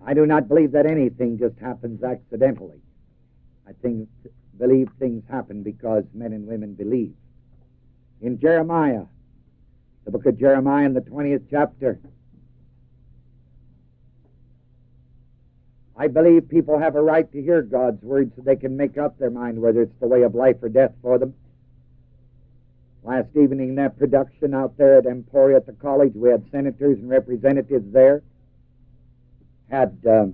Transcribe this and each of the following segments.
I do not believe that anything just happens accidentally. I believe things happen because men and women believe. In Jeremiah, the book of Jeremiah in the 20th chapter, I believe people have a right to hear God's word so they can make up their mind whether it's the way of life or death for them. Last evening, that production out there at Emporia at the college, we had senators and representatives there. Had a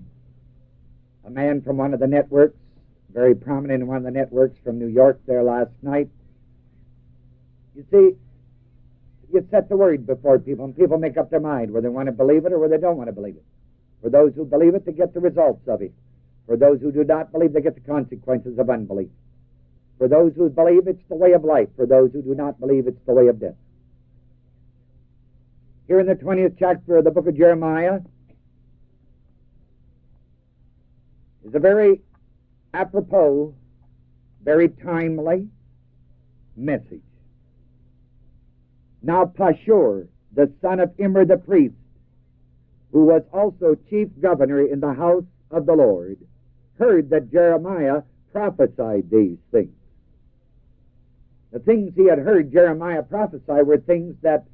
man from one of the networks, very prominent in one of the networks from New York there last night. You see, you set the word before people, and people make up their mind whether they want to believe it or whether they don't want to believe it. For those who believe it, they get the results of it. For those who do not believe, they get the consequences of unbelief. For those who believe, it's the way of life. For those who do not believe, it's the way of death. Here in the 20th chapter of the book of Jeremiah is a very apropos, very timely message. Now Pashur, the son of Immer the priest, who was also chief governor in the house of the Lord, heard that Jeremiah prophesied these things. The things he had heard Jeremiah prophesy were things that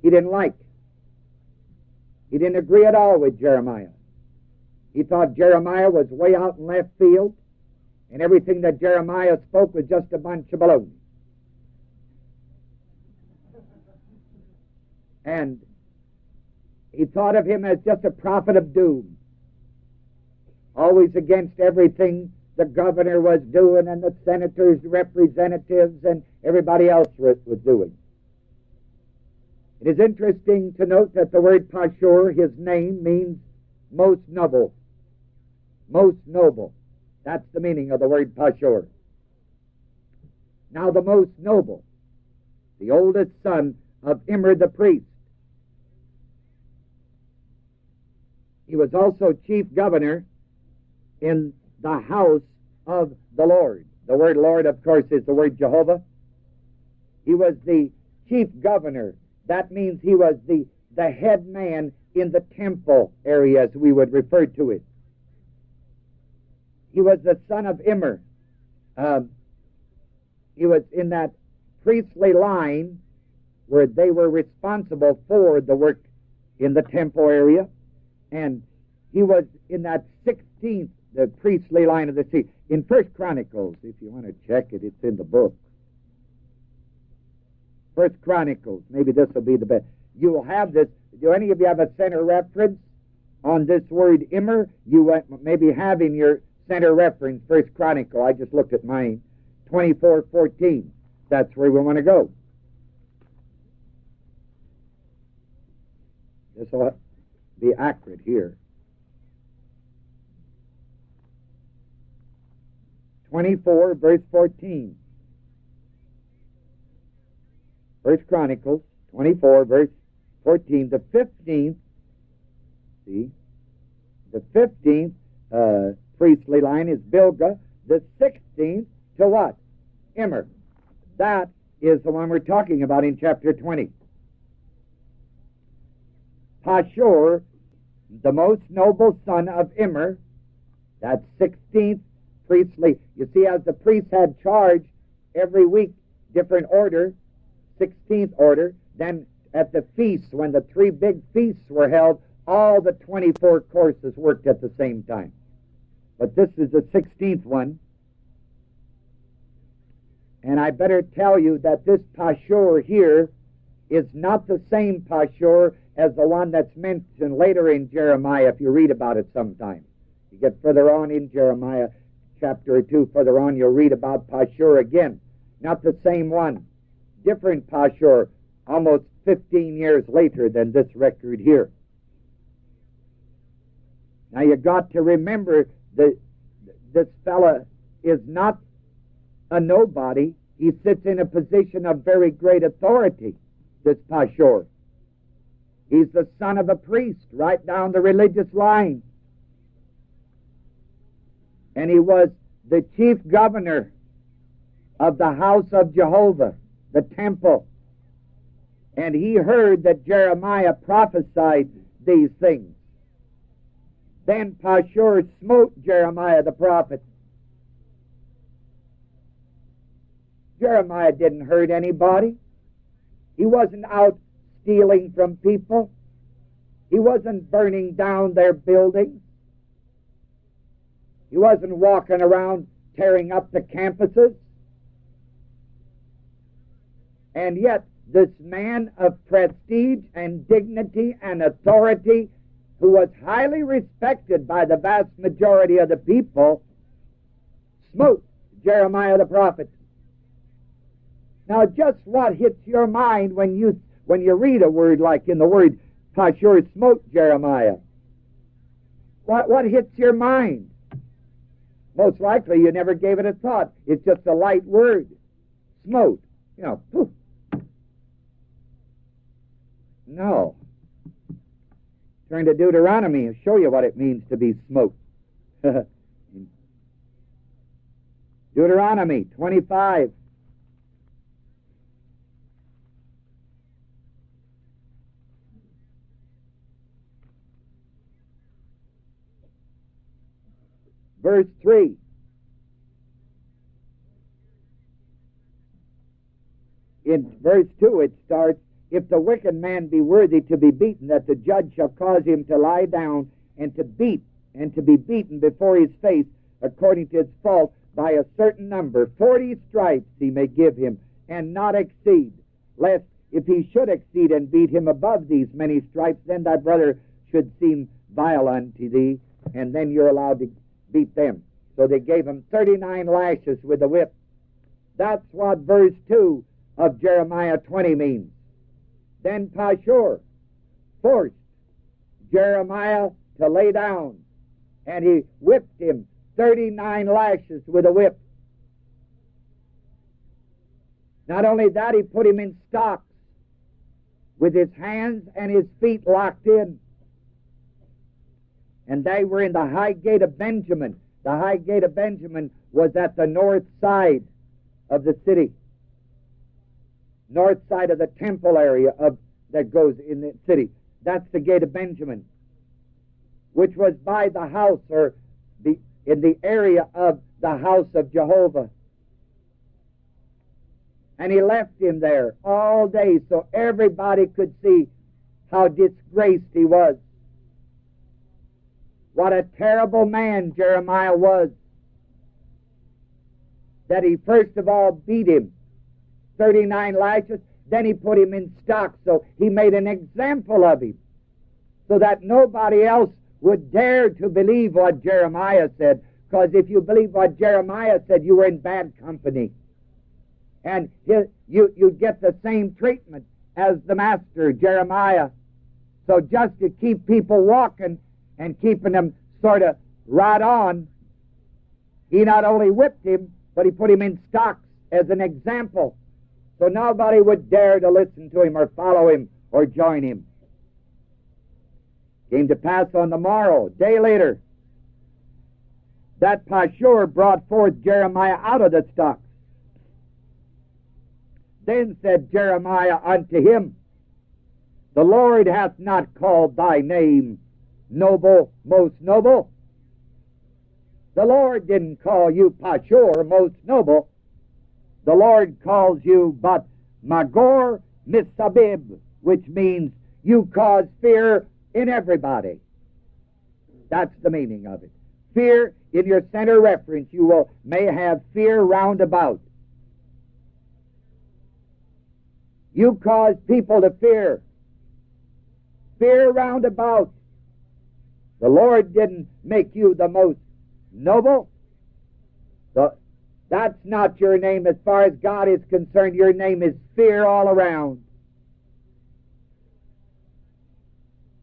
he didn't like. He didn't agree at all with Jeremiah. He thought Jeremiah was way out in left field, and everything that Jeremiah spoke was just a bunch of baloney. And he thought of him as just a prophet of doom, always against everything the governor was doing and the senators, representatives, and everybody else was doing. It is interesting to note that the word Pashur, his name, means most noble. Most noble. That's the meaning of the word Pashur. Now the most noble, the oldest son of Immer the priest. He was also chief governor in the house of the Lord. The word Lord, of course, is the word Jehovah. He was the chief governor. That means he was the head man in the temple area, as we would refer to it. He was the son of Immer. He was in that priestly line where they were responsible for the work in the temple area. And he was in that 16th, the priestly line of the sea. In 1 Chronicles, if you want to check it, it's in the book. 1 Chronicles, maybe this will be the best. You will have this. Do any of you have a center reference on this word Immer? You maybe have in your center reference 1 Chronicle. I just looked at mine. 24:14. That's where we want to go. This will be accurate here. 24, verse 14. 1 Chronicles 24, verse 14. The 15th, see, the 15th priestly line is Bilgah. The 16th to what? Immer. That is the one we're talking about in chapter 20. Pashur, the most noble son of Immer, that 16th priestly. You see, as the priests had charge every week, different order, 16th order, then at the feasts, when the 3 big feasts were held, all the 24 courses worked at the same time. But this is the 16th one. And I better tell you that this Pashur here is not the same Pashur as the one that's mentioned later in Jeremiah, if you read about it sometime. You get further on in Jeremiah, chapter or 2, further on, you'll read about Pashur again. Not the same one. Different Pashur, almost 15 years later than this record here. Now you got to remember that this fella is not a nobody. He sits in a position of very great authority, this Pashur. He's the son of a priest, right down the religious line. And he was the chief governor of the house of Jehovah, the temple. And he heard that Jeremiah prophesied these things. Then Pashur smote Jeremiah the prophet. Jeremiah didn't hurt anybody. He wasn't out stealing from people. He wasn't burning down their buildings. He wasn't walking around tearing up the campuses. And yet, this man of prestige and dignity and authority, who was highly respected by the vast majority of the people, smote Jeremiah the prophet. Now, just what hits your mind when you read a word like in the word Pashur smote Jeremiah? What hits your mind? Most likely you never gave it a thought. It's just a light word. Smote. You know, poof. No. Turn to Deuteronomy and show you what it means to be smote. Deuteronomy 25. Verse 3. In verse 2 it starts, if the wicked man be worthy to be beaten, that the judge shall cause him to lie down and to beat, and to be beaten before his face, according to his fault, by a certain number, 40 stripes he may give him, and not exceed, lest if he should exceed and beat him above these many stripes, then thy brother should seem vile unto thee, and then you're allowed to beat them. So they gave him 39 lashes with the whip. That's what verse 2 of Jeremiah 20 means. Then Pashur forced Jeremiah to lay down, and he whipped him 39 lashes with a whip. Not only that, he put him in stocks with his hands and his feet locked in. And they were in the high gate of Benjamin. The high gate of Benjamin was at the north side of the city. North side of the temple area that goes in the city. That's the gate of Benjamin, which was by the house, or in the area of the house of Jehovah. And he left him there all day so everybody could see how disgraced he was. What a terrible man Jeremiah was, that he first of all beat him 39 lashes, then he put him in stocks, so he made an example of him, so that nobody else would dare to believe what Jeremiah said, because if you believe what Jeremiah said, you were in bad company. And you'd get the same treatment as the master, Jeremiah. So just to keep people walking and keeping them sort of right on, he not only whipped him, but he put him in stocks as an example. So nobody would dare to listen to him or follow him or join him. Came to pass on the morrow, day later, that Pashur brought forth Jeremiah out of the stocks. Then said Jeremiah unto him, the Lord hath not called thy name noble, most noble. The Lord didn't call you Pashur, most noble. The Lord calls you but Magor Misabib, which means you cause fear in everybody. That's the meaning of it. Fear, in your center reference, you may have fear round about. You cause people to fear. Fear round about. The Lord didn't make you the most noble. That's not your name as far as God is concerned. Your name is fear all around.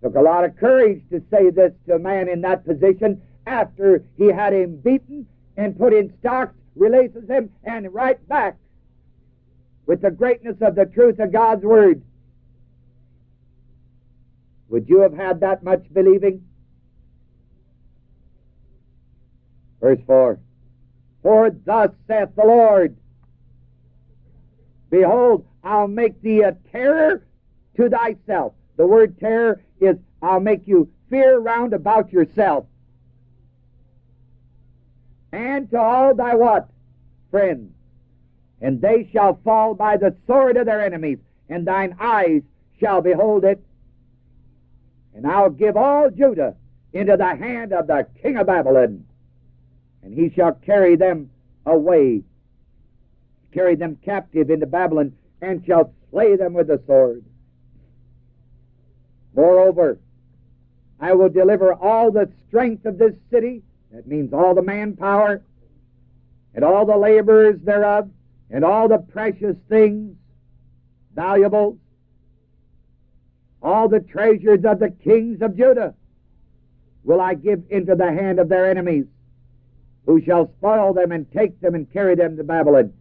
Took a lot of courage to say this to a man in that position after he had him beaten and put in stocks, releases him, and right back with the greatness of the truth of God's Word. Would you have had that much believing? Verse 4. For thus saith the Lord, behold, I'll make thee a terror to thyself. The word terror is, I'll make you fear round about yourself. and to all thy what? Friends. And they shall fall by the sword of their enemies, and thine eyes shall behold it. And I'll give all Judah into the hand of the king of Babylon, and he shall carry them away, carry them captive into Babylon, and shall slay them with the sword. Moreover, I will deliver all the strength of this city, that means all the manpower, and all the laborers thereof, and all the precious things, valuables, all the treasures of the kings of Judah will I give into the hand of their enemies, who shall spoil them and take them and carry them to Babylon.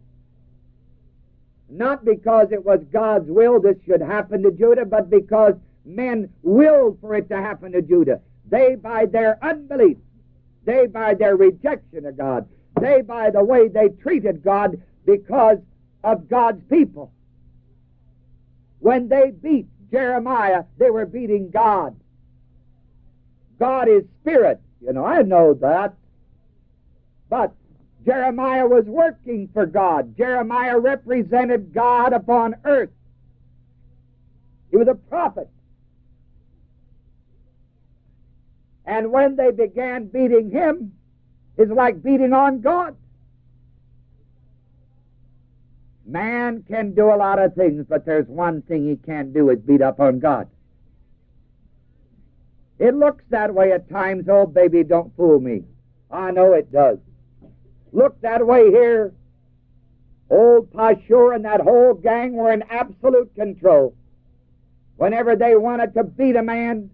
Not because it was God's will this should happen to Judah, but because men willed for it to happen to Judah. They, by their unbelief, they, by their rejection of God, they, by the way they treated God because of God's people. When they beat Jeremiah, they were beating God. God is spirit. I know that. But Jeremiah was working for God. Jeremiah represented God upon earth. He was a prophet. And when they began beating him, it's like beating on God. Man can do a lot of things, but there's one thing he can't do, is beat up on God. It looks that way at times. Oh, baby, don't fool me. I know it does. Look that way here. Old Pashur and that whole gang were in absolute control. Whenever they wanted to beat a man,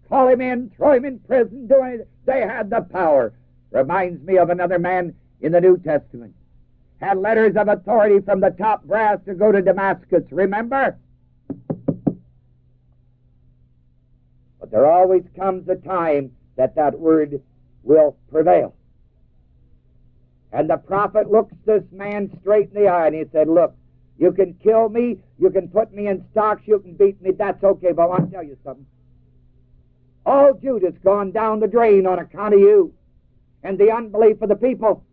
call him in, throw him in prison, do anything, they had the power. Reminds me of another man in the New Testament. Had letters of authority from the top brass to go to Damascus, remember? But there always comes a time that that word will prevail. And the prophet looks this man straight in the eye, and he said, look, you can kill me, you can put me in stocks, you can beat me, that's okay, but I want to tell you something. All Judah's gone down the drain on account of you and the unbelief of the people.